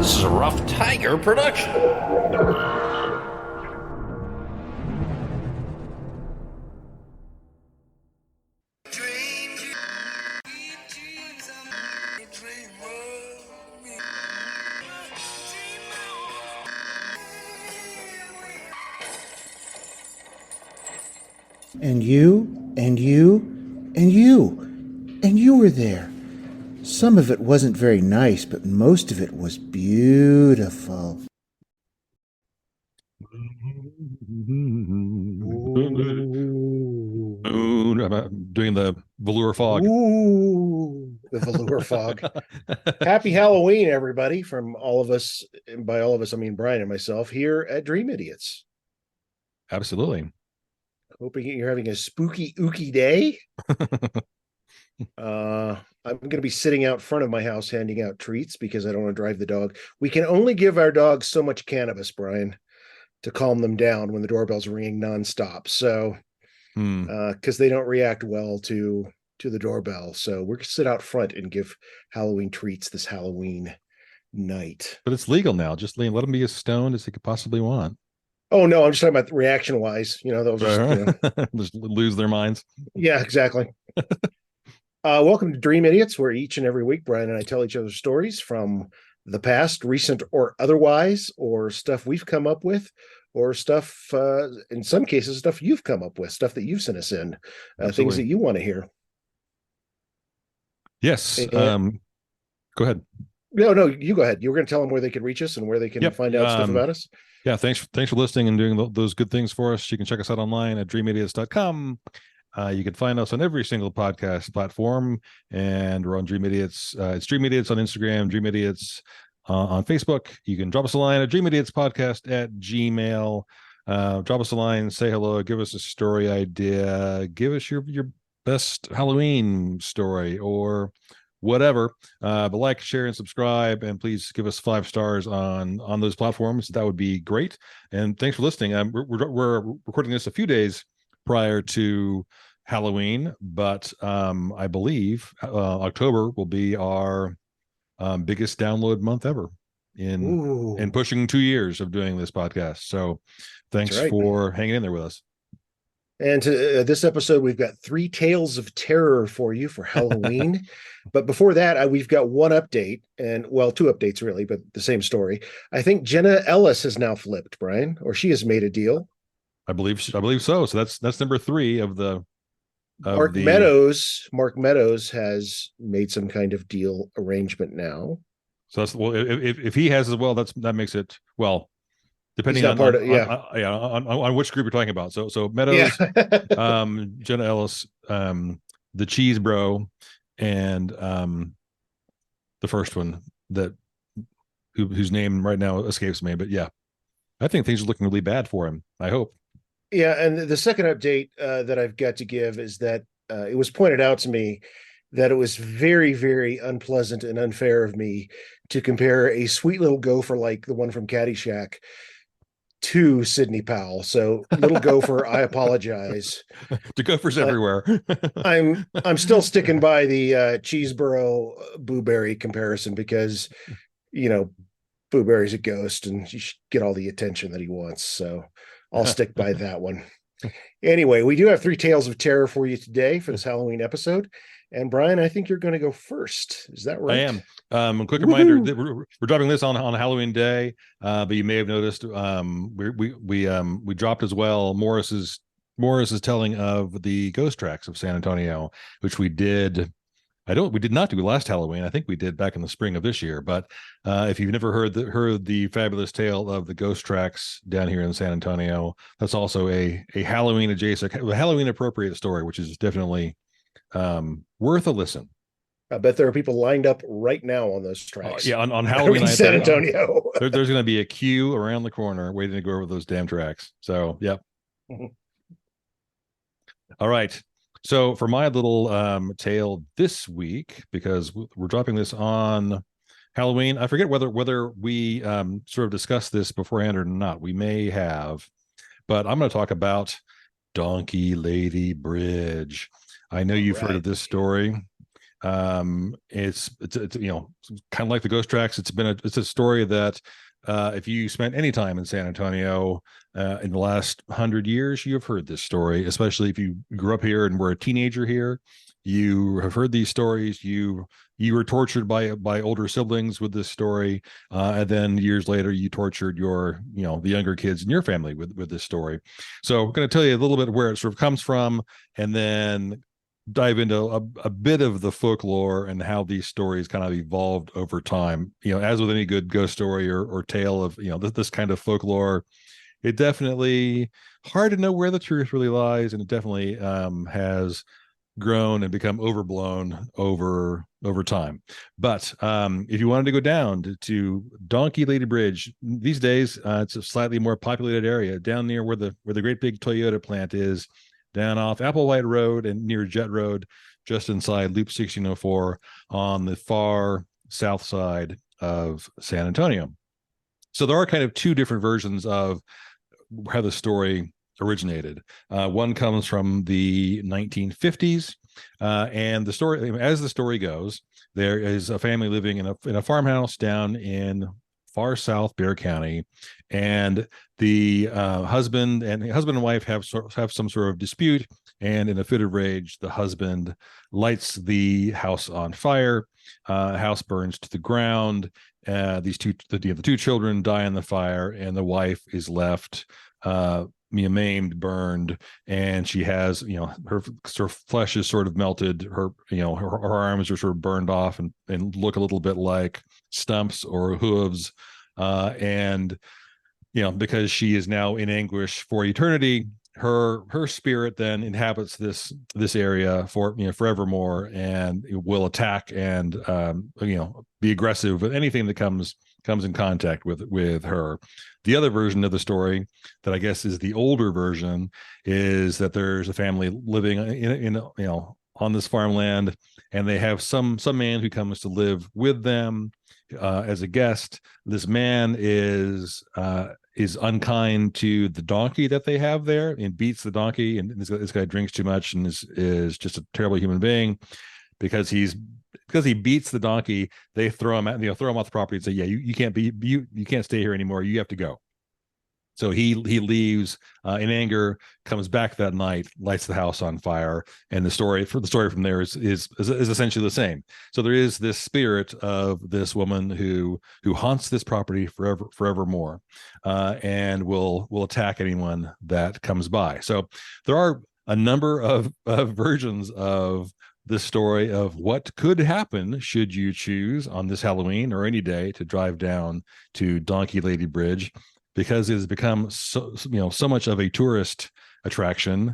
This is a Rough Tiger production. And you, and you, and you, and you were there. Some of it wasn't very nice, but most of it was beautiful. I'm doing the velour fog. Ooh, the velour fog. Happy Halloween, everybody, from all of us. And by all of us, I mean Bryan and myself here at Dream Idiots. Absolutely. Hoping you're having a spooky, ooky day. I'm going to be sitting out front of my house handing out treats because I don't want to drive the dog. We can only give our dogs so much cannabis, Bryan, to calm them down when the doorbell's ringing nonstop. So, because they don't react well to the doorbell, so we're going to sit out front and give Halloween treats this Halloween night. But it's legal now. Just let them be as stoned as they could possibly want. Oh no, I'm just talking about reaction wise. They'll just just lose their minds. Yeah, exactly. Welcome to Dream Idiots, where each and every week Bryan and I tell each other stories from the past, recent or otherwise, or stuff we've come up with, or stuff, in some cases, stuff you've come up with, stuff that you've sent us in, things that you want to hear. Yes. And, go ahead. No, you go ahead. You were going to tell them where they could reach us and where they can find out stuff about us. Yeah, thanks for listening and doing those good things for us. You can check us out online at dreamidiots.com. You can find us on every single podcast platform, and we're on Dream Idiots. It's Dream Idiots on Instagram, Dream Idiots on Facebook. You can drop us a line at dreamidiotspodcast@gmail. Drop us a line, say hello, give us a story idea, give us your best Halloween story or whatever. But like, share, and subscribe, and please give us 5 stars on those platforms. That would be great. And thanks for listening. We're recording this a few days prior to Halloween, but I believe October will be our biggest download month ever in pushing 2 years of doing this podcast. So thanks for hanging in there with us. And to this episode, we've got 3 tales of terror for you for Halloween. But before that, we've got one update, and 2 updates really, but the same story. I think Jenna Ellis has now flipped, Bryan, or she has made a deal. I believe so. So that's number 3 of the. Mark Meadows has made some kind of deal arrangement now. So that's if he has as well, that makes it depending on which group you're talking about. So Meadows, Jenna Ellis, the Cheese Bro, and the first one whose name right now escapes me. But yeah, I think things are looking really bad for him. I hope. Yeah, and the second update that I've got to give is that it was pointed out to me that it was very, very unpleasant and unfair of me to compare a sweet little gopher like the one from Caddyshack to Sidney Powell. So little gopher, I apologize. To gophers everywhere. I'm still sticking by the Cheeseboro Booberry comparison because, Booberry's a ghost and he should get all the attention that he wants. So I'll stick by that one. Anyway, we do have 3 tales of terror for you today for this Halloween episode. And Bryan, I think you're going to go first. Is that right? I am. A quick reminder that we're dropping this on Halloween Day, but you may have noticed we dropped as well Morris's telling of the ghost tracks of San Antonio, which we did. We did not do last Halloween. I think we did back in the spring of this year. But if you've never heard the fabulous tale of the ghost tracks down here in San Antonio, that's also a Halloween adjacent, Halloween appropriate story, which is definitely worth a listen. I bet there are people lined up right now on those tracks. On Halloween night, San Antonio. there's going to be a queue around the corner waiting to go over those damn tracks. So, yep. All right. So for my little tale this week, because we're dropping this on Halloween, I forget whether we sort of discussed this beforehand or not. We may have, but I'm going to talk about Donkey Lady Bridge. I know you've heard of this story. It's kind of like the ghost tracks. It's a story that if you spent any time in San Antonio in the last 100 years, you have heard this story. Especially if you grew up here and were a teenager here, you have heard these stories. You were tortured by older siblings with this story, and then years later, you tortured the younger kids in your family with this story. So, we're going to tell you a little bit where it sort of comes from, and then dive into a bit of the folklore and how these stories kind of evolved over time. As with any good ghost story or tale of this kind of folklore, it definitely hard to know where the truth really lies, and it definitely has grown and become overblown over time. But if you wanted to go down to Donkey Lady Bridge these days, it's a slightly more populated area down near where the great big Toyota plant is, down off Applewhite Road and near Jet Road, just inside Loop 1604 on the far south side of San Antonio. So there are kind of two different versions of how the story originated. One comes from the 1950s, and as the story goes, there is a family living in a farmhouse down in far south Bexar County, and the husband and wife have some sort of dispute, and in a fit of rage, the husband lights the house on fire. House burns to the ground. The two children die in the fire, and the wife is left maimed, burned, and she has her sort of flesh is sort of melted. Her arms are sort of burned off and look a little bit like stumps or hooves, and because she is now in anguish for eternity, her spirit then inhabits this area for forevermore, and will attack and be aggressive with anything that comes in contact with her. The other version of the story, that I guess is the older version, is that there's a family living in on this farmland, and they have some man who comes to live with them as a guest. This man is unkind to the donkey that they have there and beats the donkey, and this guy drinks too much and is just a terrible human being. Because he beats the donkey, they throw him off the property and say, yeah, you can't stay here anymore, you have to go. So he leaves in anger, comes back that night, lights the house on fire, and the story from there is essentially the same. So there is this spirit of this woman who haunts this property forevermore, and will attack anyone that comes by. So there are a number of versions of the story of what could happen should you choose on this Halloween or any day to drive down to Donkey Lady Bridge, because it has become so much of a tourist attraction.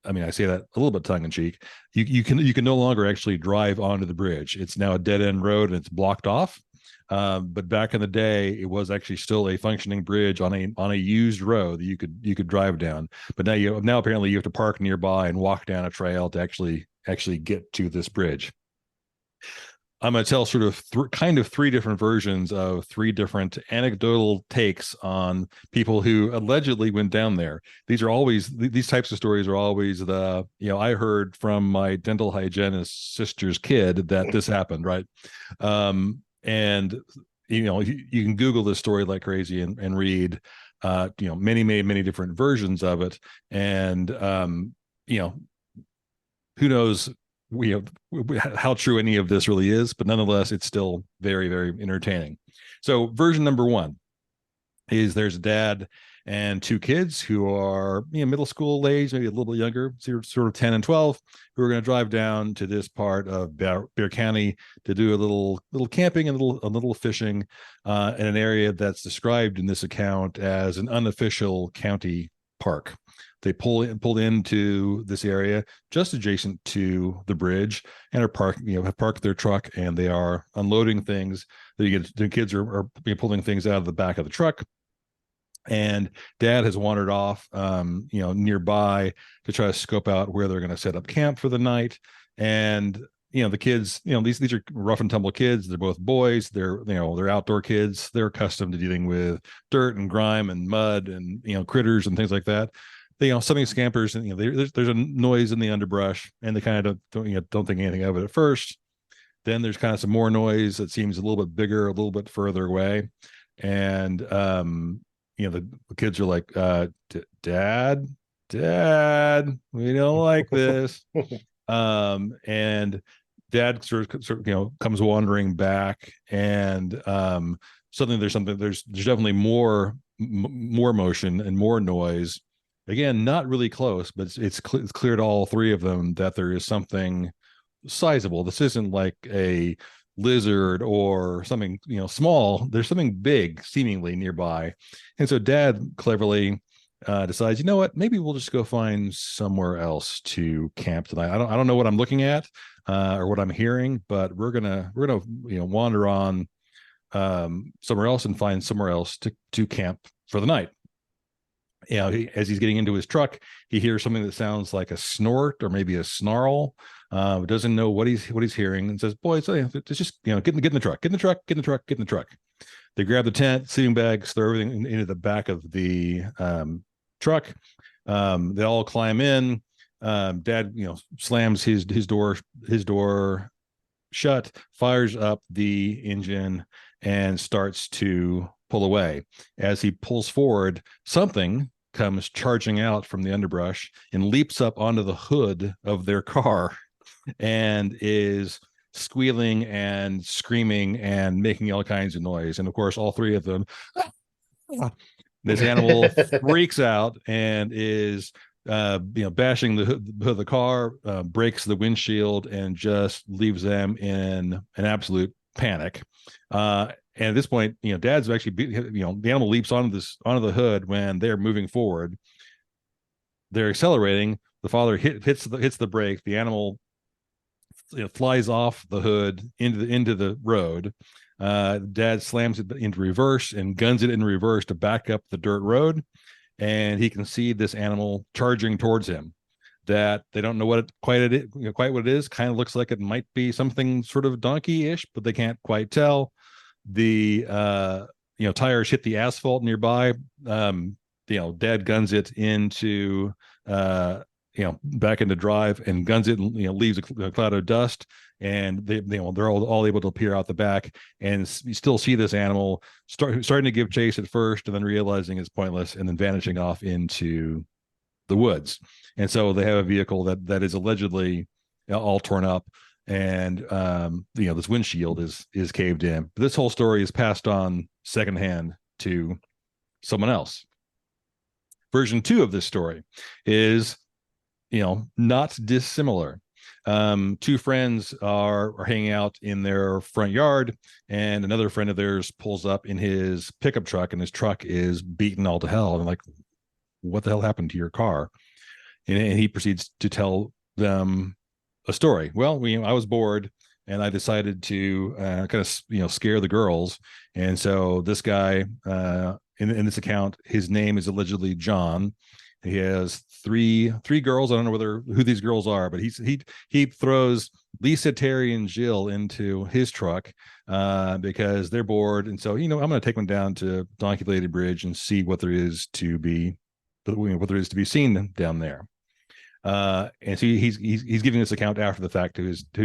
I mean, I say that a little bit tongue in cheek. You can no longer actually drive onto the bridge. It's now a dead end road and it's blocked off. But back in the day, it was actually still a functioning bridge on a used road that you could drive down. But now apparently you have to park nearby and walk down a trail to actually get to this bridge. I'm going to tell sort of kind of three different versions of three different anecdotal takes on people who allegedly went down there. These types of stories are always I heard from my dental hygienist sister's kid that this happened, right? And you can Google this story like crazy and read many different versions of it, and who knows how true any of this really is, but nonetheless, it's still very, very entertaining. So version number one is there's a dad and two kids who are middle school age, maybe a little bit younger, sort of 10 and 12, who are going to drive down to this part of Bexar County to do a little camping and a little fishing in an area that's described in this account as an unofficial county park. They pulled into this area just adjacent to the bridge and have parked their truck, and they are unloading things. The kids are pulling things out of the back of the truck, and dad has wandered off nearby to try to scope out where they're going to set up camp for the night. And the kids, these are rough and tumble kids. They're both boys. They're outdoor kids. They're accustomed to dealing with dirt and grime and mud and critters and things like that. something scampers, and there's a noise in the underbrush, and they kind of don't think anything of it at first. Then there's kind of some more noise that seems a little bit bigger, a little bit further away, and the kids are like, "Dad, Dad, we don't like this." And Dad sort of comes wandering back, and suddenly there's definitely more motion and more noise. Again, not really close, but it's clear to all three of them that there is something sizable. This isn't like a lizard or something small. There's something big seemingly nearby, and so Dad cleverly decides, you know what, maybe we'll just go find somewhere else to camp tonight. I don't know what I'm looking at or what I'm hearing, but we're gonna wander on somewhere else and find somewhere else to camp for the night. As he's getting into his truck, he hears something that sounds like a snort or maybe a snarl. Doesn't know what he's hearing, and says, "Boys, it's just get in the truck, get in the truck, get in the truck, get in the truck." They grab the tent, sleeping bags, throw everything into the back of the truck. They all climb in. Dad, slams his door shut, fires up the engine, and starts to pull away. As he pulls forward, something comes charging out from the underbrush and leaps up onto the hood of their car and is squealing and screaming and making all kinds of noise. And of course, all three of them, this animal freaks out and is bashing the hood of the car, breaks the windshield, and just leaves them in an absolute panic. And at this point, Dad's actually, the animal leaps onto the hood when they're moving forward. They're accelerating. The father hits the brake. The animal flies off the hood into the road. Dad slams it into reverse and guns it in reverse to back up the dirt road. And he can see this animal charging towards him. That they don't know what quite what it is. Kind of looks like it might be something sort of donkey-ish, but they can't quite tell. The tires hit the asphalt nearby. Dad guns it into back into drive and guns it, and leaves a cloud of dust, and they're all able to peer out the back, and you still see this animal starting to give chase at first, and then realizing it's pointless, and then vanishing off into the woods. And so they have a vehicle that is allegedly all torn up, and this windshield is caved in. But this whole story is passed on secondhand to someone else. Version 2 of this story is not dissimilar. Two friends are hanging out in their front yard, and another friend of theirs pulls up in his pickup truck, and his truck is beaten all to hell. And like, what the hell happened to your car? And he proceeds to tell them a story. Well, I was bored, and I decided to kind of scare the girls. And so this guy in this account, his name is allegedly John. He has three girls. I don't know who these girls are, but he throws Lisa, Terry, and Jill into his truck because they're bored. And so I'm going to take them down to Donkey Lady Bridge and see what there is to be seen down there. And so he's giving this account after the fact to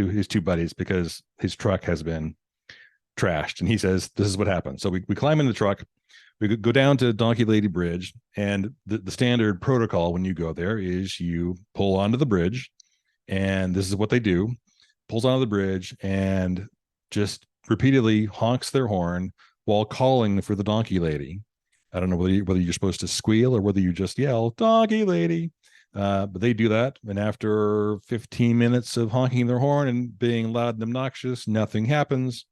his two buddies because his truck has been trashed. And he says, this is what happened. So we climb in the truck. We go down to Donkey Lady Bridge, and the standard protocol when you go there is you pull onto the bridge, and this is what they do: pulls onto the bridge and just repeatedly honks their horn while calling for the Donkey Lady. I don't know whether you're supposed to squeal or whether you just yell "Donkey Lady," but they do that. And after 15 minutes of honking their horn and being loud and obnoxious, nothing happens.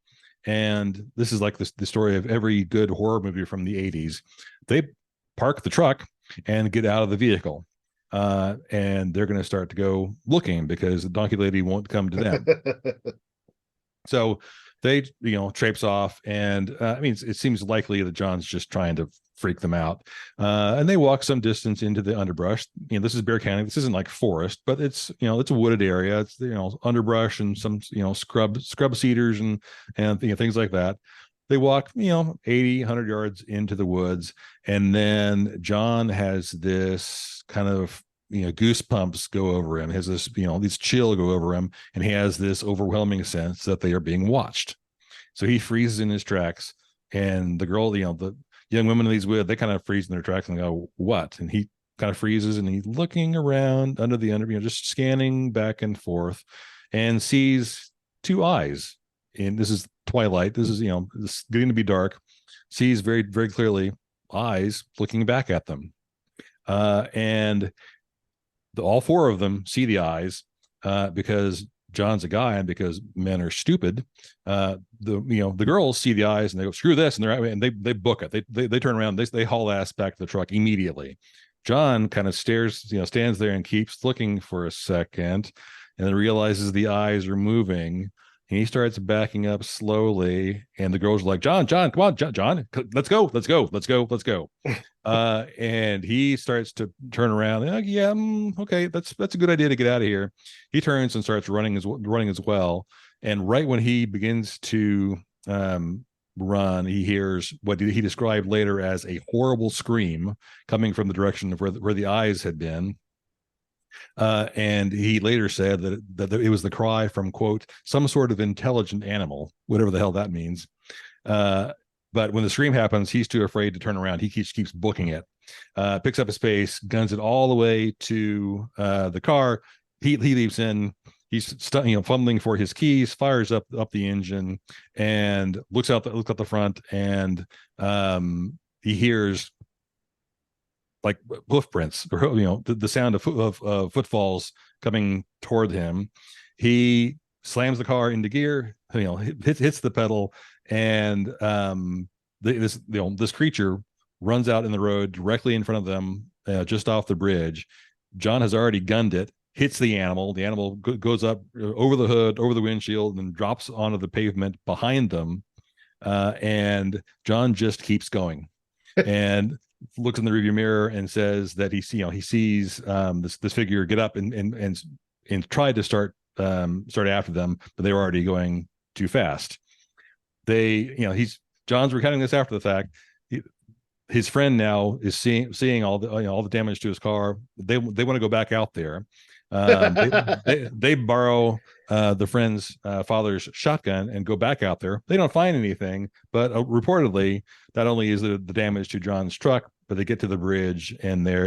And this is like the story of every good horror movie from the 80s. They park the truck and get out of the vehicle. And they're going to start to go looking because the Donkey Lady won't come to them. So they, traipse off. And it seems likely that John's just trying to freak them out. And they walk some distance into the underbrush. This is Bear County. This isn't like forest, but it's, it's a wooded area. It's, underbrush and some, scrub cedars and things like that. They walk, 80, 100 yards into the woods. And then John has this kind of, goosebumps go over him, has this, this chill go over him. And he has this overwhelming sense that they are being watched. So he freezes in his tracks. And the girl, the young women he's with, they kind of freeze in their tracks and go, what? And he kind of freezes and he's looking around under, just scanning back and forth and sees two eyes. And this is twilight. This is, it's getting to be dark. Sees very, very clearly eyes looking back at them. And all four of them see the eyes because John's a guy and because men are stupid. The girls see the eyes and they go, screw this. And they book it. They turn around. They haul ass back to the truck immediately. John kind of stands there and keeps looking for a second and then realizes the eyes are moving. And he starts backing up slowly, and the girls are like, John, come on, John, let's go. And he starts to turn around. Like, yeah, okay, that's a good idea to get out of here. He turns and starts running as well. And right when he begins to run, he hears what he described later as a horrible scream coming from the direction of where the eyes had been. And he later said that it was the cry from, quote, some sort of intelligent animal, whatever the hell that means. But when the scream happens, he's too afraid to turn around. He keeps booking it, picks up his pace, guns it all the way to the car. He leaps in. He's fumbling for his keys, fires up the engine, and looks out the front, and he hears like hoof prints, or the sound of footfalls coming toward him. He slams the car into gear, hits the pedal, and this creature runs out in the road directly in front of them, just off the bridge. John has already gunned it, hits the animal. The animal goes up over the hood, over the windshield, and drops onto the pavement behind them. And John just keeps going. And looks in the rearview mirror and says that he sees this figure get up and tried to start after them, but they were already going too fast. John's recounting this after the fact. His friend now is seeing all the damage to his car. They want to go back out there. They borrow the friend's father's shotgun and go back out there. They don't find anything, but reportedly, not only is the damage to John's truck, but they get to the bridge and there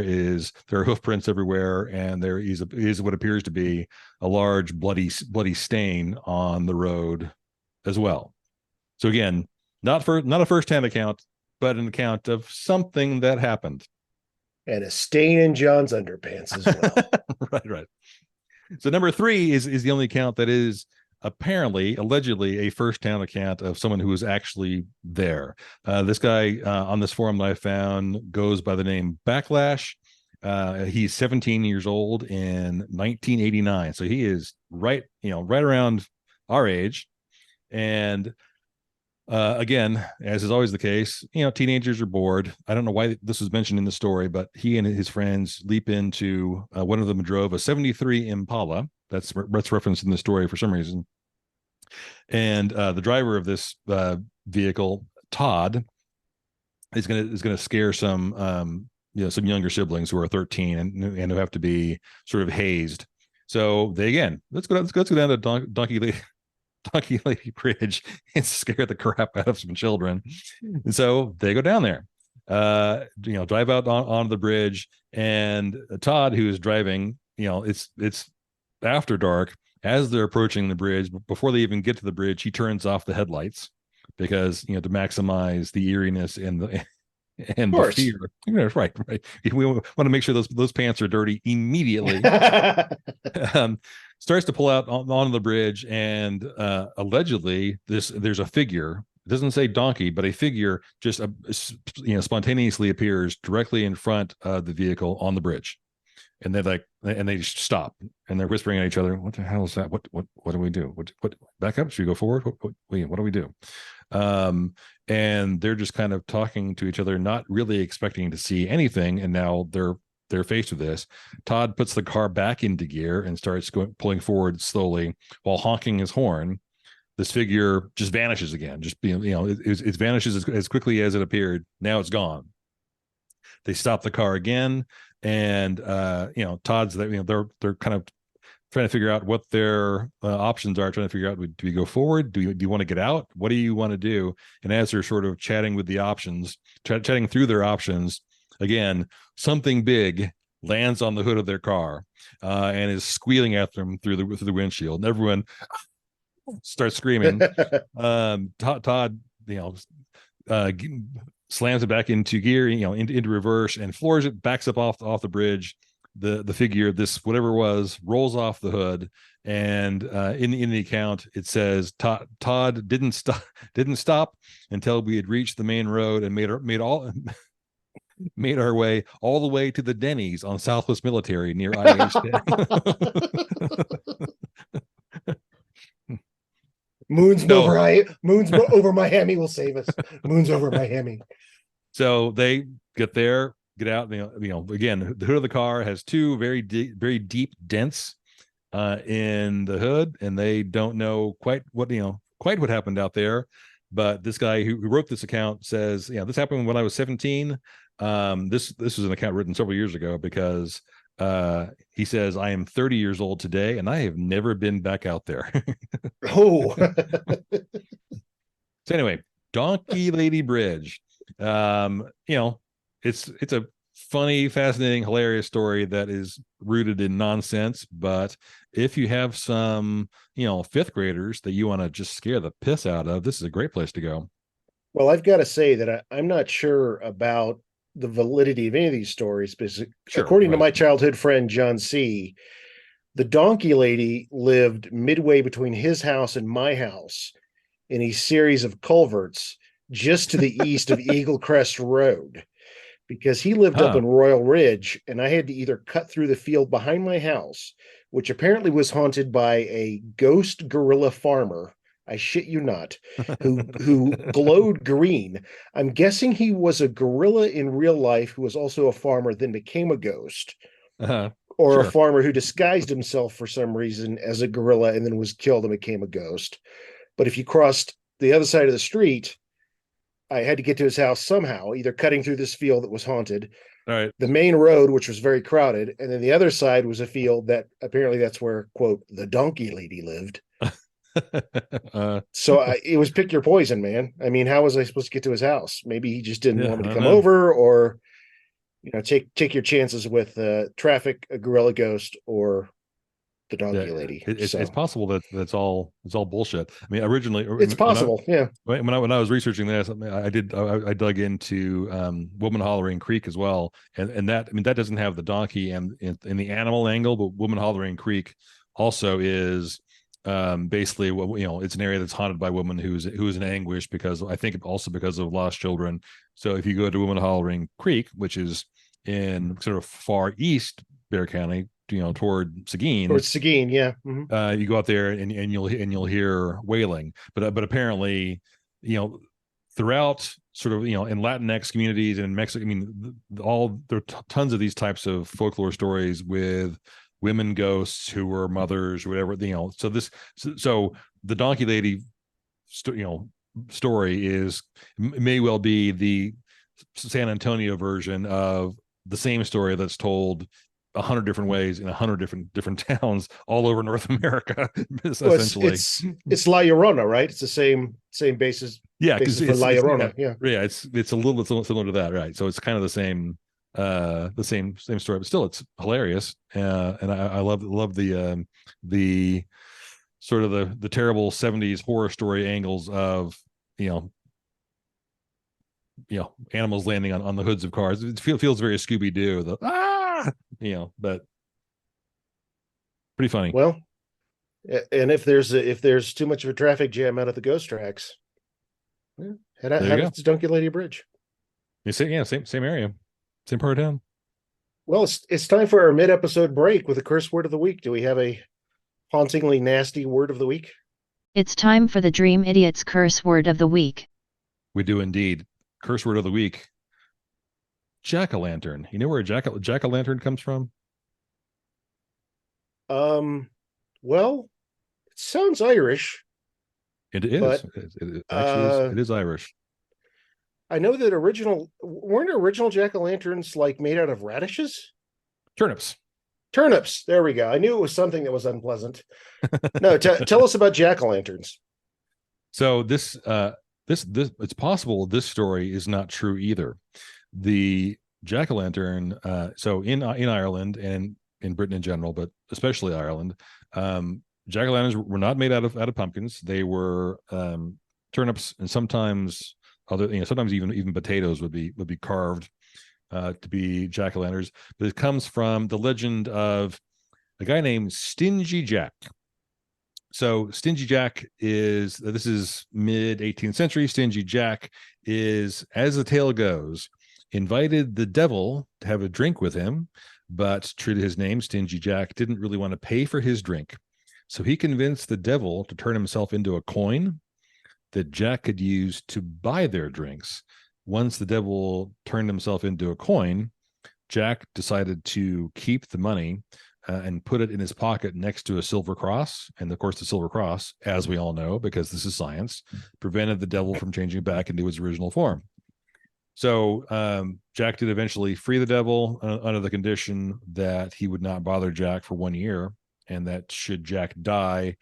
are hoof prints everywhere, and there is what appears to be a large bloody stain on the road as well. So again, not a first-hand account, but an account of something that happened. And a stain in John's underpants as well. Right. So number 3 is the only account that is allegedly a first-hand account of someone who was actually there. This guy on this forum that I found goes by the name Backlash. He's 17 years old in 1989, so he is right around our age. And again, as is always the case, teenagers are bored. I don't know why this was mentioned in the story, but he and his friends leap into one of them drove a 73 Impala. That's referenced in the story for some reason. And the driver of this vehicle, Todd, is gonna scare some some younger siblings who are 13 and who have to be sort of hazed. So let's go down to Donkey Lady Bridge and scare the crap out of some children. And so they go down there, drive out onto the bridge, and Todd, who is driving, it's after dark. As they're approaching the bridge, before they even get to the bridge, he turns off the headlights because to maximize the eeriness and the fear. Right. We want to make sure those pants are dirty immediately. Starts to pull out onto the bridge, and allegedly there's a figure. It doesn't say donkey, but a figure just spontaneously appears directly in front of the vehicle on the bridge. And they just stop, and they're whispering at each other. What the hell is that? What do we do? What back up? Should we go forward? What do we do? And they're just kind of talking to each other, not really expecting to see anything. And now they're faced with this. Todd puts the car back into gear and starts pulling forward slowly while honking his horn. this figure just vanishes again. Just it vanishes as quickly as it appeared. Now it's gone. They stop the car again, and Todd's they're kind of trying to figure out what their options are, trying to figure out, do we go forward? Do you want to get out? What do you want to do? And as they're sort of chatting with the options, chatting through their options, again, something big lands on the hood of their car and is squealing at them through the windshield. And everyone starts screaming. Todd, slams it back into gear, into reverse, and floors it, backs up off the bridge. The figure, this whatever it was, rolls off the hood, and in the account it says Todd didn't stop until we had reached the main road and made our way all the way to the Denny's on Southwest Military near IH10. Moon's over Miami will save us. Moon's over Miami. So they get out. Again, the hood of the car has two very deep dents in the hood, and they don't know quite what happened out there. But this guy who wrote this account says, this happened when I was 17. This was an account written several years ago, because he says, I am 30 years old today, and I have never been back out there. Oh. So anyway, Donkey Lady Bridge. It's a funny, fascinating, hilarious story that is rooted in nonsense. But if you have some, fifth graders that you want to just scare the piss out of, this is a great place to go. Well, I've got to say that I'm not sure about the validity of any of these stories, because according to my childhood friend John C., the Donkey Lady lived midway between his house and my house in a series of culverts just to the east of Eagle Crest Road, because he lived up in Royal Ridge, and I had to either cut through the field behind my house, which apparently was haunted by a ghost gorilla farmer, I shit you not, who glowed green. I'm guessing he was a gorilla in real life who was also a farmer, then became a ghost. Or a farmer who disguised himself for some reason as a gorilla and then was killed and became a ghost. But if you crossed the other side of the street, I had to get to his house somehow, either cutting through this field that was haunted, the main road, which was very crowded, and then the other side was a field that apparently that's where, quote, the Donkey Lady lived. So it was pick your poison, man. I mean, how was I supposed to get to his house? Maybe he just didn't want me to come over, or take your chances with traffic, a gorilla ghost, or the Donkey Lady. It's possible that it's all bullshit. I mean, originally it's possible. When I was researching this, I dug into Woman Hollering Creek as well, and that doesn't have the donkey and in the animal angle, but Woman Hollering Creek also is basically it's an area that's haunted by women who is in anguish, because I think also because of lost children. So if you go to Woman Hollering Creek, which is in sort of far east Bexar County, toward Seguin. Towards Seguin, yeah. You go out there and you'll hear wailing, but apparently, throughout sort of in Latinx communities and in Mexico, I mean, there are tons of these types of folklore stories with women ghosts who were mothers or whatever. So the Donkey Lady, story may well be the San Antonio version of the same story that's told 100 different ways in 100 different towns all over North America. Essentially, it's La Llorona, right? It's the same basis. Yeah, because for La Llorona. It's a little bit similar to that, right? So it's kind of the same story, but still it's hilarious. And I love the sort of the terrible 70s horror story angles of animals landing on the hoods of cars. It feels very Scooby-Doo. But pretty funny. Well, and if there's too much of a traffic jam out at the ghost tracks, head out to Donkey Lady Bridge. Same area, same part of town. Well, it's time for our mid-episode break with a curse word of the week. Do we have a hauntingly nasty word of the week? It's time for the Dream Idiot's curse word of the week. We do indeed. Curse word of the week: jack-o'-lantern. You know where jack-o'-lantern comes from? Well, it sounds Irish. It is. But It actually is. uh, It is Irish. I know that weren't original jack-o'-lanterns like made out of radishes? Turnips. Turnips. There we go. I knew it was something that was unpleasant. No, tell us about jack-o'-lanterns. So this it's possible this story is not true either. The jack-o'-lantern, so in Ireland and in Britain in general, but especially Ireland, jack-o'-lanterns were not made out of pumpkins. They were turnips, and sometimes sometimes even potatoes would be carved to be jack-o'-lanterns. But it comes from the legend of a guy named Stingy Jack. So Stingy Jack this is mid 18th century. Stingy Jack is, as the tale goes, invited the devil to have a drink with him, but true to his name, Stingy Jack didn't really want to pay for his drink. So he convinced the devil to turn himself into a coin that Jack could use to buy their drinks. Once the devil turned himself into a coin, Jack decided to keep the money and put it in his pocket next to a silver cross. And of course, the silver cross, as we all know, because this is science, prevented the devil from changing back into his original form. So Jack did eventually free the devil under the condition that he would not bother Jack for 1 year, and that should Jack die,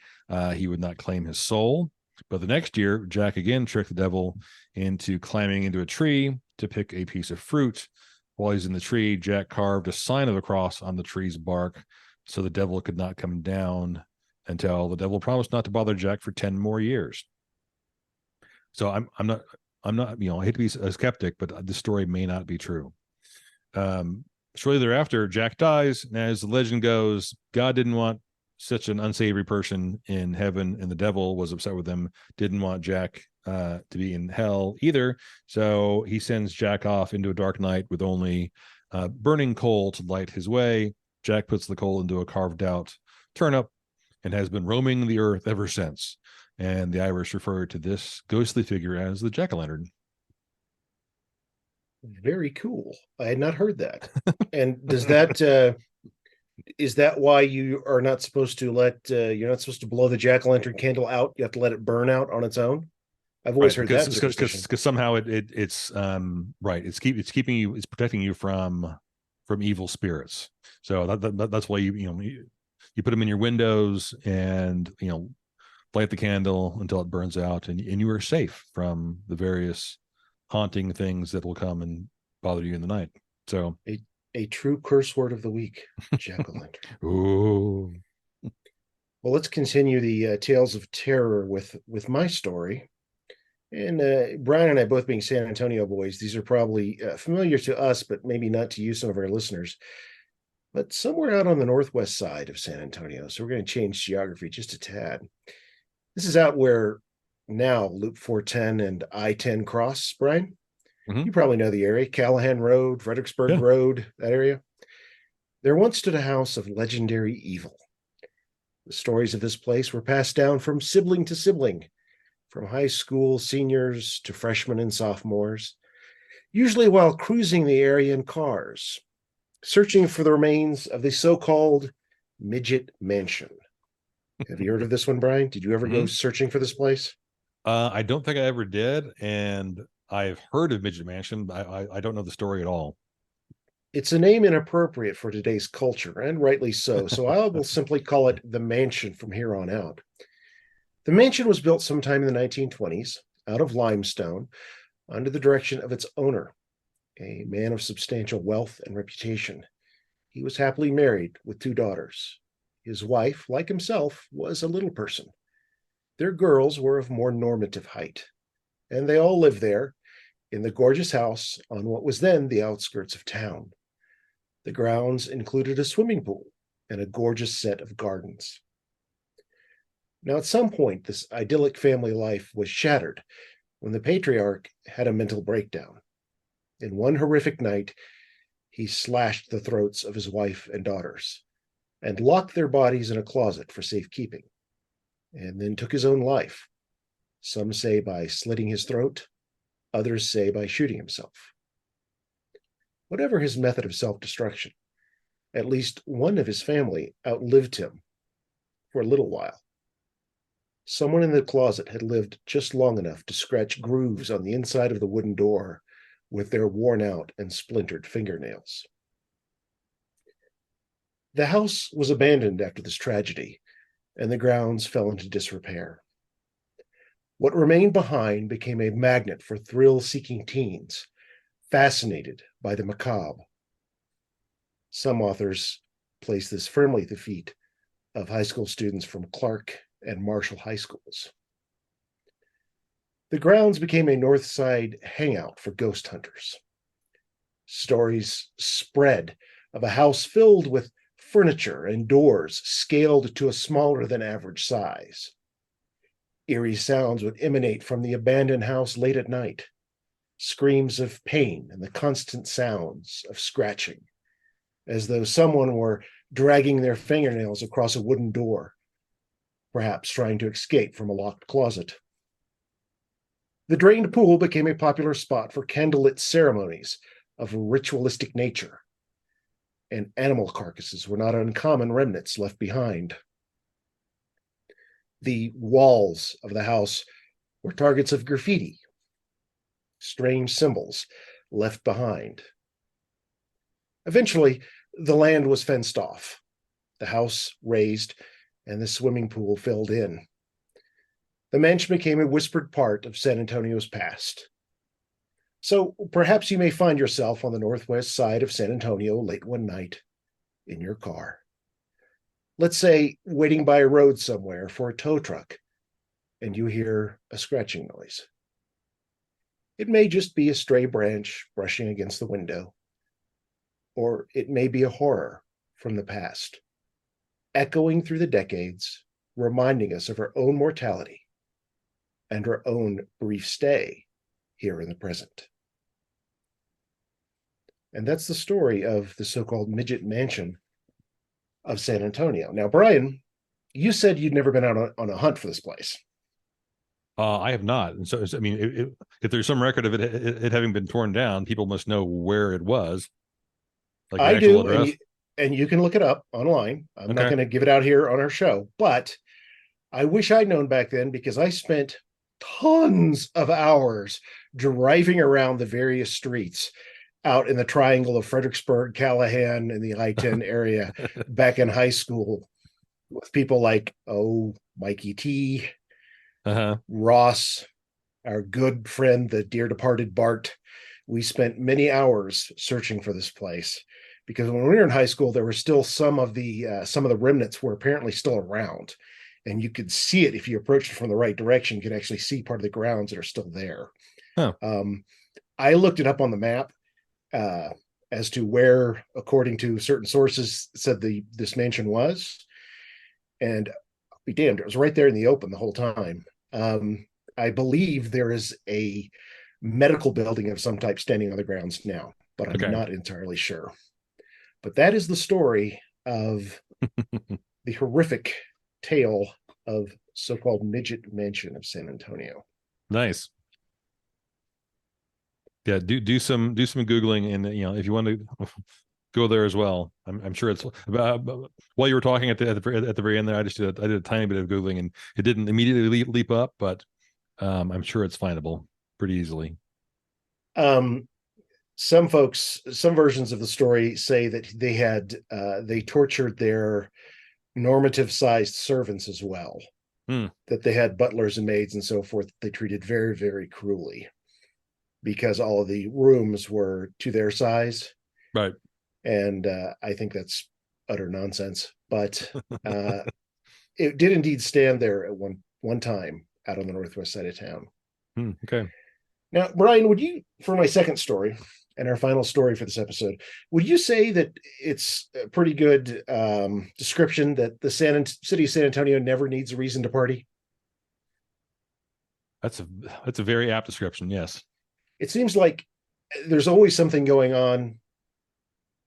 he would not claim his soul. But the next year, Jack again tricked the devil into climbing into a tree to pick a piece of fruit. While he's in the tree, Jack carved a sign of the cross on the tree's bark so the devil could not come down until the devil promised not to bother Jack for 10 more years. So I'm not, I hate to be a skeptic, but the story may not be true. Shortly thereafter, Jack dies. And as the legend goes, God didn't want such an unsavory person in heaven, and the devil was upset with him, didn't want Jack to be in hell either. So he sends Jack off into a dark night with only burning coal to light his way. Jack puts the coal into a carved out turnip and has been roaming the earth ever since. And the Irish refer to this ghostly figure as the jack-o'-lantern. Very cool. I had not heard that. And does that is that why you are not supposed to you're not supposed to blow the jack-o'-lantern candle out? You have to let it burn out on its own. I've always heard that superstition. Because somehow it's right. It's protecting you from evil spirits. So that's why you put them in your windows and light the candle until it burns out, and you are safe from the various haunting things that will come and bother you in the night. So a true curse word of the week, jack-o'-lantern. Ooh. Well, let's continue the tales of terror with my story. And Bryan and I, both being San Antonio boys, these are probably familiar to us, but maybe not to you, some of our listeners. But somewhere out on the northwest side of San Antonio, so we're going to change geography just a tad. This is out where now Loop 410 and I-10 cross, Bryan. Mm-hmm. You probably know the area, Callahan Road, Fredericksburg Yeah. Road, that area. There once stood a house of legendary evil. The stories of this place were passed down from sibling to sibling, from high school seniors to freshmen and sophomores, usually while cruising the area in cars, searching for the remains of the so-called Midget Mansion. Have you heard of this one, Bryan? Did you ever go searching for this place? I don't think I ever did, and I've heard of Midget Mansion, but I don't know the story at all. It's a name inappropriate for today's culture, and rightly so. So I will simply call it the Mansion from here on out. The mansion was built sometime in the 1920s out of limestone under the direction of its owner, a man of substantial wealth and reputation. He was happily married with 2 daughters. His wife, like himself, was a little person. Their girls were of more normative height, and they all lived there in the gorgeous house on what was then the outskirts of town. The grounds included a swimming pool and a gorgeous set of gardens. Now, at some point, this idyllic family life was shattered when the patriarch had a mental breakdown. In one horrific night, he slashed the throats of his wife and daughters and locked their bodies in a closet for safekeeping, and then took his own life. Some say by slitting his throat, others say by shooting himself. Whatever his method of self-destruction, at least one of his family outlived him for a little while. Someone in the closet had lived just long enough to scratch grooves on the inside of the wooden door with their worn out and splintered fingernails. The house was abandoned after this tragedy, and the grounds fell into disrepair. What remained behind became a magnet for thrill-seeking teens, fascinated by the macabre. Some authors place this firmly at the feet of high school students from Clark and Marshall high schools. The grounds became a North Side hangout for ghost hunters. Stories spread of a house filled with furniture and doors scaled to a smaller than average size. Eerie sounds would emanate from the abandoned house late at night, screams of pain and the constant sounds of scratching, as though someone were dragging their fingernails across a wooden door, perhaps trying to escape from a locked closet. The drained pool became a popular spot for candlelit ceremonies of ritualistic nature, and animal carcasses were not uncommon remnants left behind. The walls of the house were targets of graffiti, strange symbols left behind. Eventually, the land was fenced off, the house razed, and the swimming pool filled in. The mansion became a whispered part of San Antonio's past. So perhaps you may find yourself on the northwest side of San Antonio late one night in your car. Let's say waiting by a road somewhere for a tow truck, and you hear a scratching noise. It may just be a stray branch brushing against the window, or it may be a horror from the past, echoing through the decades, reminding us of our own mortality and our own brief stay here in the present. And that's the story of the so-called midget mansion of San Antonio. Now, Bryan, you said you'd never been out on a hunt for this place. I have not, and so I mean, if there's some record of it having been torn down, people must know where it was, like the I actual do, address. and you can look it up online. I'm not Okay. going to give it out here on our show, but I wish I'd known back then, because I spent tons of hours driving around the various streets out in the triangle of Fredericksburg, Callahan, and the I-10 area back in high school with people like, Mikey T, Uh-huh. Ross, our good friend, the dear departed Bart. We spent many hours searching for this place, because when we were in high school, there were still some of the remnants were apparently still around, and you could see it if you approached it from the right direction. You could actually see part of the grounds that are still there. Huh. I looked it up on the map as to where, according to certain sources, said this mansion was, and I'll be damned, it was right there in the open the whole time. I believe there is a medical building of some type standing on the grounds now, but I'm Okay. not entirely sure. But that is the story of the horrific tale of so-called midget mansion of San Antonio. Nice. Yeah, do some Googling, and if you want to go there as well. I'm sure it's while you were talking at the very end there, I did a tiny bit of Googling, and it didn't immediately leap up, but I'm sure it's findable pretty easily. Some versions of the story say that they tortured their normative sized servants as well. That they had butlers and maids and so forth they treated very, very cruelly, because all of the rooms were to their size. Right. And I think that's utter nonsense. But it did indeed stand there at one time out on the northwest side of town. Okay. Now, Bryan, would you, for my second story and our final story for this episode, would you say that it's a pretty good description that the city of San Antonio never needs a reason to party? That's a very apt description. Yes. It seems like there's always something going on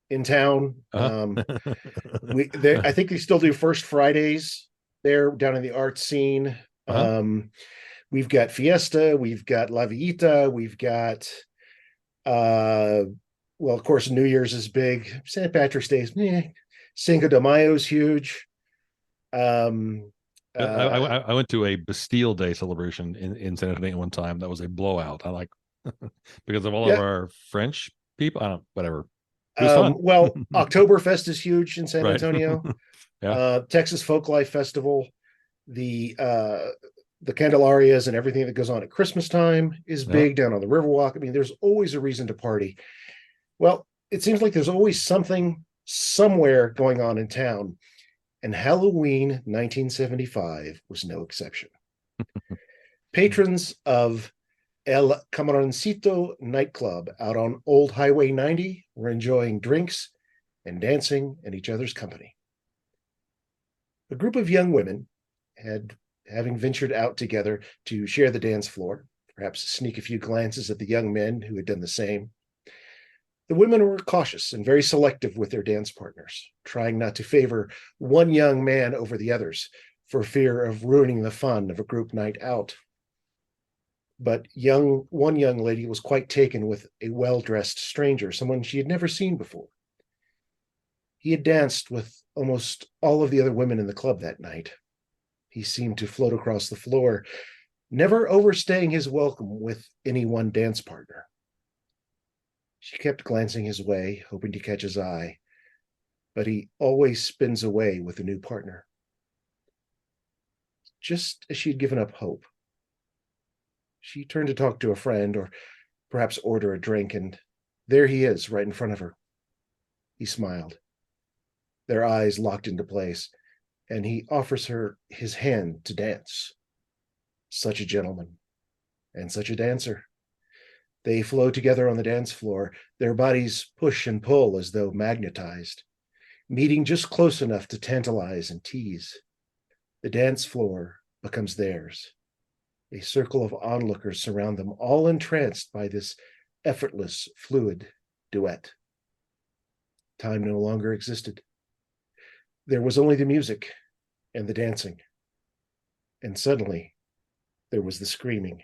in town. Uh-huh. I think they still do First Fridays there down in the arts scene. Uh-huh. We've got Fiesta, we've got La Villita, we've got well, of course, New Year's is big. St. Patrick's Day is Cinco de Mayo is huge. I went to a Bastille Day celebration in San Antonio one time. That was a blowout. I like because of all of Yeah. our French people. I don't whatever. It was fun. Well, Oktoberfest is huge in San Right. Antonio. Yeah. Texas Folklife Festival, the Candelarias and everything that goes on at Christmas time is Yeah. big down on the Riverwalk. I mean, there's always a reason to party. Well, it seems like there's always something somewhere going on in town, and Halloween 1975 was no exception. Patrons of El Camaroncito nightclub out on Old Highway 90 were enjoying drinks and dancing in each other's company. A group of young women having ventured out together to share the dance floor, perhaps sneak a few glances at the young men who had done the same. The women were cautious and very selective with their dance partners, trying not to favor one young man over the others for fear of ruining the fun of a group night out. But one young lady was quite taken with a well-dressed stranger, someone she had never seen before. He had danced with almost all of the other women in the club that night. He seemed to float across the floor, never overstaying his welcome with any one dance partner. She kept glancing his way, hoping to catch his eye, but he always spins away with a new partner. Just as she had given up hope, she turned to talk to a friend or perhaps order a drink, and there he is right in front of her. He smiled. Their eyes locked into place, and he offers her his hand to dance. Such a gentleman, and such a dancer. They flow together on the dance floor, their bodies push and pull as though magnetized, meeting just close enough to tantalize and tease. The dance floor becomes theirs. A circle of onlookers surround them, all entranced by this effortless, fluid duet. Time no longer existed. There was only the music and the dancing. And suddenly, there was the screaming.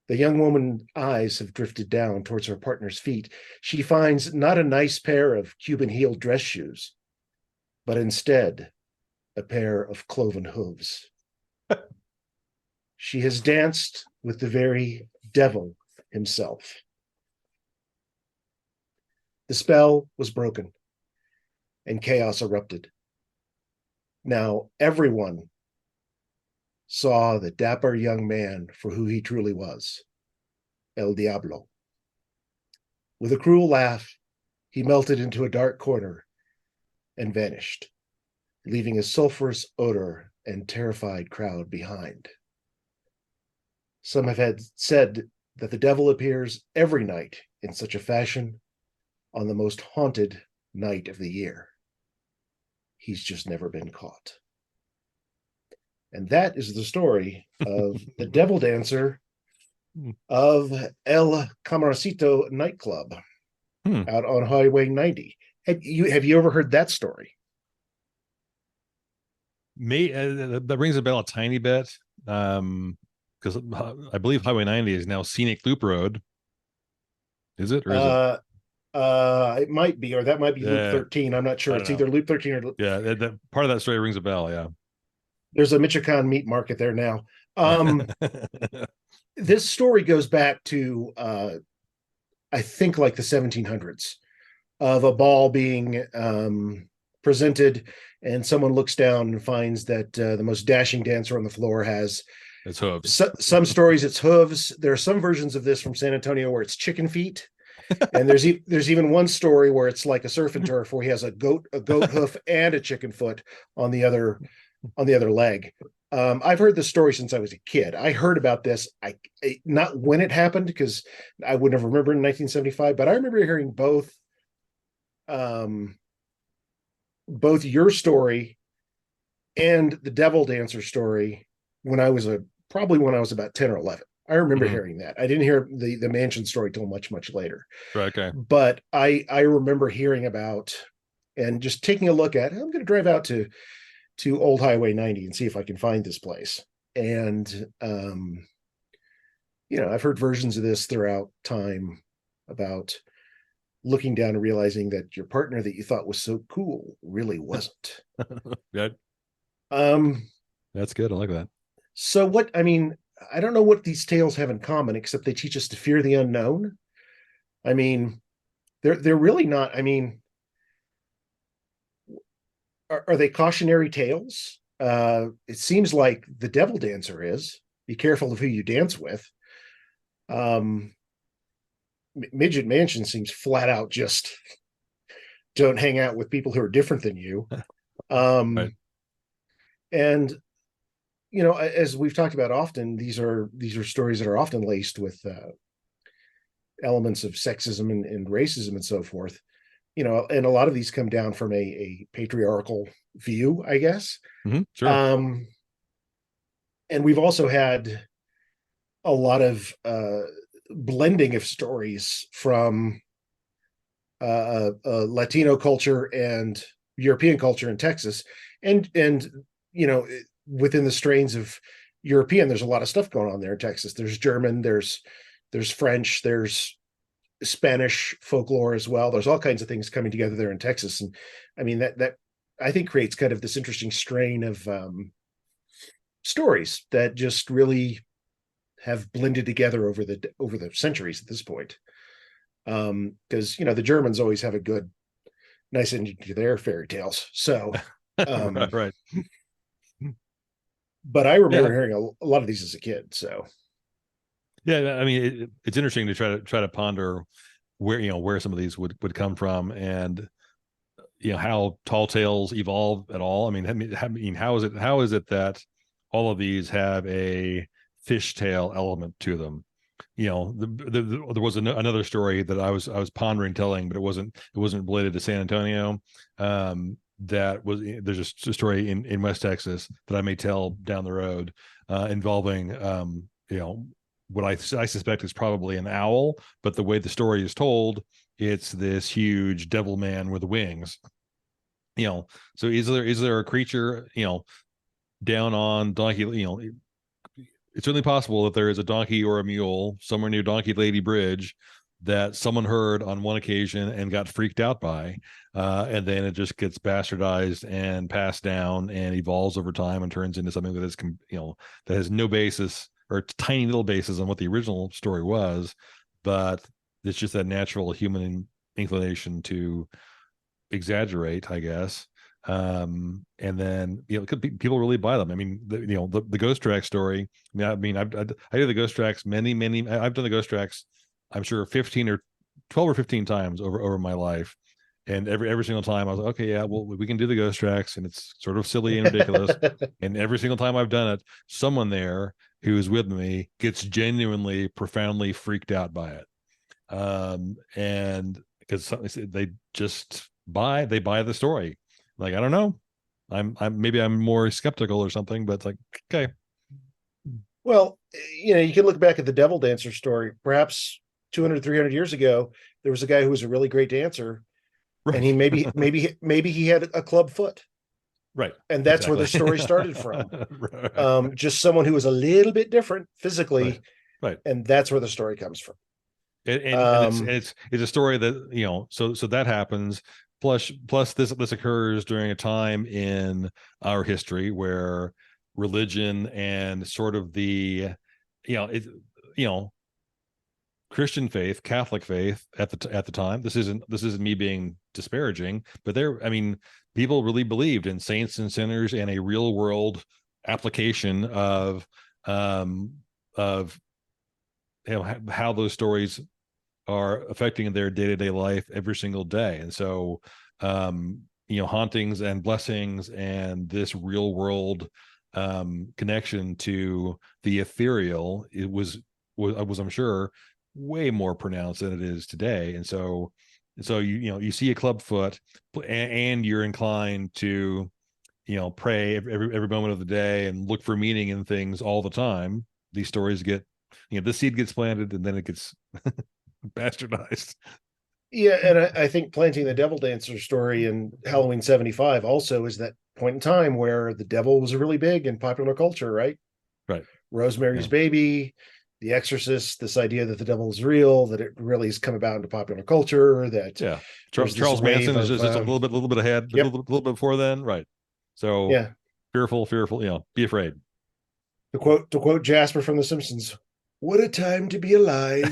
The young woman's eyes have drifted down towards her partner's feet. She finds not a nice pair of Cuban heel dress shoes, but instead a pair of cloven hooves. She has danced with the very devil himself. The spell was broken, and chaos erupted. Now everyone saw the dapper young man for who he truly was, El Diablo. With a cruel laugh, he melted into a dark corner and vanished, leaving a sulfurous odor and terrified crowd behind. Some have had said that the devil appears every night in such a fashion on the most haunted night of the year. He's just never been caught. And that is the story of the devil dancer of El Camaroncito nightclub out on Highway 90. Have you ever heard that story? That rings a bell a tiny bit. Because I believe Highway 90 is now Scenic Loop Road. Is it? Or is it? It might be, or that might be Loop 13. I'm not sure. It's either Loop 13 or that part of that story rings a bell. Yeah. There's a Michoacan meat market there now. This story goes back to I think like the 1700s of a ball being presented, and someone looks down and finds that the most dashing dancer on the floor has its hooves. Some stories it's hooves. There are some versions of this from San Antonio where it's chicken feet. And there's even one story where it's like a surf and turf where he has a goat hoof and a chicken foot on the other leg. I've heard this story since I was a kid. I heard about this, not when it happened, because I would never remember in 1975, but I remember hearing both your story and the devil dancer story when I was about 10 or 11. I remember hearing that. I didn't hear the mansion story till much, much later. Right, okay. But I remember hearing about and just taking a look at, I'm going to drive out to Old Highway 90 and see if I can find this place. And, I've heard versions of this throughout time about looking down and realizing that your partner that you thought was so cool really wasn't. Yeah. Um, That's good. I like that. so what, I mean, I don't know what these tales have in common, except they teach us to fear the unknown. I mean, they're really not, I mean, are they cautionary tales? It seems like the devil dancer is. Be careful of who you dance with. Um, Midget Mansion seems flat out just don't hang out with people who are different than you. Right. And as we've talked about often, these are stories that are often laced with elements of sexism and racism and so forth. And a lot of these come down from a patriarchal view, I guess. Sure. And we've also had a lot of blending of stories from Latino culture and European culture in Texas, and within the strains of European, there's a lot of stuff going on there in Texas. There's German, there's French, there's Spanish folklore as well. There's all kinds of things coming together there in Texas, and I mean that I think creates kind of this interesting strain of stories that just really have blended together over the centuries at this point. Because the Germans always have a good, nice ending to their fairy tales. So, Right. but I remember Yeah. hearing a lot of these as a kid. So, Yeah. I mean, it's interesting to try to ponder where some of these would come from, and how tall tales evolve at all. I mean, how is it that all of these have a fishtail element to them? There was another story that I was pondering telling, but it wasn't related to San Antonio. There's just a story in West Texas that I may tell down the road, involving what I suspect is probably an owl, but the way the story is told, it's this huge devil man with wings. So is there a creature down on donkey? It's certainly possible that there is a donkey or a mule somewhere near Donkey Lady Bridge that someone heard on one occasion and got freaked out by, and then it just gets bastardized and passed down and evolves over time and turns into something that is that has no basis or tiny little basis on what the original story was, but it's just that natural human inclination to exaggerate, I guess. And then people really buy them. I mean, the Ghost Track story. I do the Ghost Tracks I've done the Ghost Tracks, I'm sure 15 or 12 or 15 times over my life, and every single time I was like, okay, yeah, well, we can do the Ghost Tracks, and it's sort of silly and ridiculous. And every single time I've done it, someone there who is with me gets genuinely profoundly freaked out by it. And because they just buy the story. Like, I don't know, I'm maybe I'm more skeptical or something, but it's like, okay. well, you can look back at the Devil Dancer story. Perhaps 200, 300 years ago, there was a guy who was a really great dancer, Right. and he maybe he had a club foot, Right. and that's where the story started from. Right. Just someone who was a little bit different physically, Right. and that's where the story comes from. And it's a story that so that happens. Plus this occurs during a time in our history where religion and sort of the it Christian faith, Catholic faith at the time. This isn't me being disparaging, but people really believed in saints and sinners and a real world application of how those stories are affecting their day-to-day life every single day. And so hauntings and blessings and this real world connection to the ethereal, it was I'm sure way more pronounced than it is today. And so you see a clubfoot and you're inclined to pray every moment of the day and look for meaning in things all the time. These stories get the seed gets planted and then it gets bastardized. Yeah, and I think planting the Devil Dancer story in Halloween 75 also is that point in time where the devil was really big in popular culture, right? Right. Rosemary's Baby, The Exorcist, this idea that the devil is real, that it really has come about into popular culture. That Charles Manson is just a little bit ahead, yep. a little bit before then, right? So Yeah, fearful, be afraid. To quote Jasper from The Simpsons, "What a time to be alive."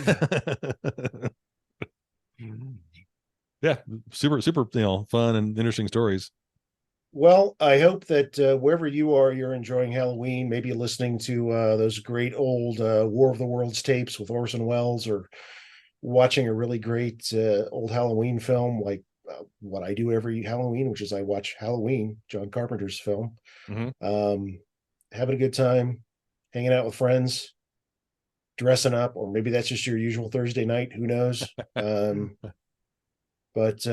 Yeah, super, fun and interesting stories. Well, I hope that wherever you are, you're enjoying Halloween. Maybe listening to those great old War of the Worlds tapes with Orson Welles, or watching a really great old Halloween film like what I do every Halloween, which is I watch Halloween, John Carpenter's film. Mhm. Having a good time, hanging out with friends, dressing up, or maybe that's just your usual Thursday night. Who knows? But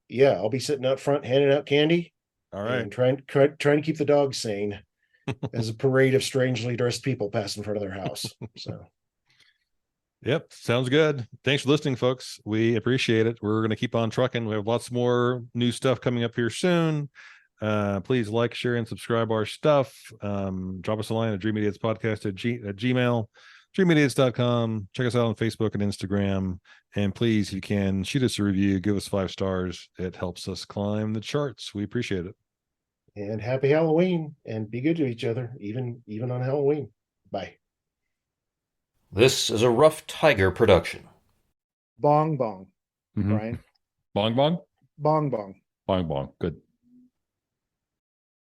yeah, I'll be sitting out front handing out candy All right. and trying to keep the dogs sane as a parade of strangely dressed people pass in front of their house. So Yep, sounds good. Thanks for listening, folks. We appreciate it. We're going to keep on trucking. We have lots more new stuff coming up here soon. Please like, share, and subscribe our stuff. Drop us a line at dreamidiots.podcast at gmail, dreamidiots.com. Check us out on Facebook and Instagram. And please, if you can, shoot us a review, give us 5 stars. It helps us climb the charts. We appreciate it. and happy Halloween, and be good to each other, even on Halloween. Bye. This is a Rough Tiger production. Bong bong, Mhm. Brian. Bong bong? Bong bong. Bong bong. Good.